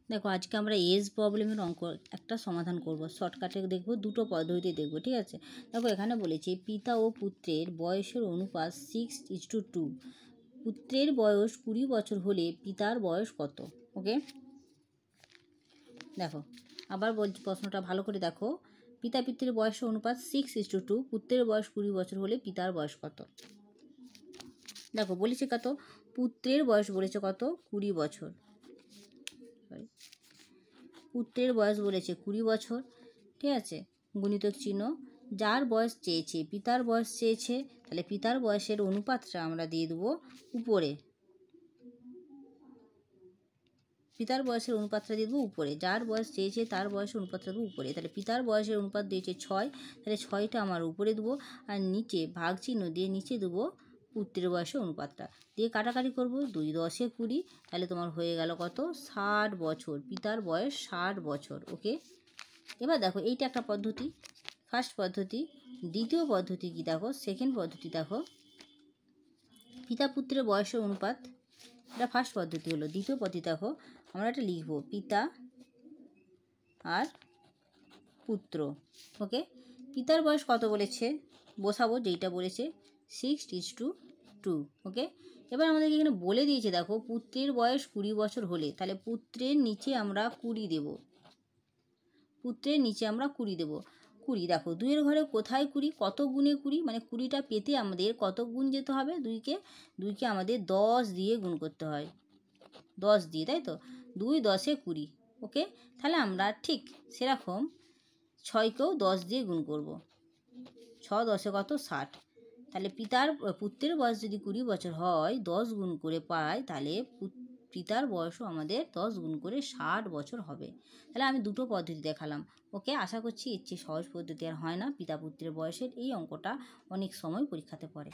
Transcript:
দেখো আজকে আমরা এজ প্রবলেমের অঙ্ক একটা সমাধান করব। শর্টকাটে দেখব, দুটো পদ্ধতি দেখব, ঠিক আছে। দেখো এখানে বলেছে পিতা ও পুত্রের বয়সের অনুপাত 6:2। পুত্রের বয়স 20 বছর হলে পিতার বয়স কত? ওকে, দেখো আবার বলছি, প্রশ্নটা ভালো করে দেখো। পিতা পিতৃর বয়সের অনুপাত 6:2, পুত্রের বয়স 20 বছর হলে পিতার বয়স কত? দেখো বলেছে কত, পুত্রের বয়স বলেছে কত, 20 বছর। পুত্রের বয়স বলেছে 20 বছর, ঠিক আছে। গুণিতক চিহ্ন, যার বয়স চেয়েছে, পিতার বয়স চেয়েছে, তাহলে পিতার বয়সের অনুপাতটা আমরা দিয়ে দেবো উপরে। পিতার বয়সের অনুপাতটা দিয়ে দেবো উপরে, যার বয়স চেয়েছে তার বয়সের অনুপাতটা দেবো উপরে। তাহলে পিতার বয়সের অনুপাত দিয়েছে 6, তাহলে 6টা আমার উপরে দেবো, আর নিচে ভাগ চিহ্ন দিয়ে নিচে দেবো পুত্রের বয়সের অনুপাতটা দিয়ে কাটাকাটি করবো। 2 10 20, তাহলে তোমার হয়ে গেল কত, 60 বছর। পিতার বয়স 60 বছর। ওকে, এবার দেখো এইটা একটা পদ্ধতি, ফার্স্ট পদ্ধতি। দ্বিতীয় পদ্ধতি কি দেখো, সেকেন্ড পদ্ধতি দেখো, পিতা পুত্রের বয়সের অনুপাত, এটা ফার্স্ট পদ্ধতি হলো। দ্বিতীয় পদ্ধতি দেখো, আমরা এটা লিখবো পিতা আর পুত্র। ওকে, পিতার বয়স কত বলেছে বসাবো, যেইটা বলেছে 6:2। ওকে, এবার আমাদেরকে এখানে বলে দিয়েছে দেখো পুত্রের বয়স 20 বছর হলে, তাহলে পুত্রের নিচে আমরা 20 দেব। পুত্রের নিচে আমরা 20 দেব। 20 দেখো, 2-এর ঘরে কোথায় 20, কত গুণে 20, মানে 20টা পেতে আমাদের কত গুণ যেতে হবে, 2কে আমাদের 10 দিয়ে গুণ করতে হয়, 10 দিয়ে, তাই তো। 2 10 20। ওকে, তাহলে আমরা ঠিক সেরকম 6কেও 10 দিয়ে গুণ করব। 6 10 কত, 60। তাহলে পুত্রের বয়স যদি 20 বছর হয়, 10 গুণ করে পাই, তাহলে পিতার বয়সও আমাদের 10 গুণ করে 60 বছর হবে। তাহলে আমি দুটো পদ্ধতি দেখালাম। ওকে, আশা করছি এর চেয়ে সহজ পদ্ধতি আর হয় না পিতা পুত্রের বয়সের এই অঙ্কটা অনেক সময় পরীক্ষাতে পড়ে।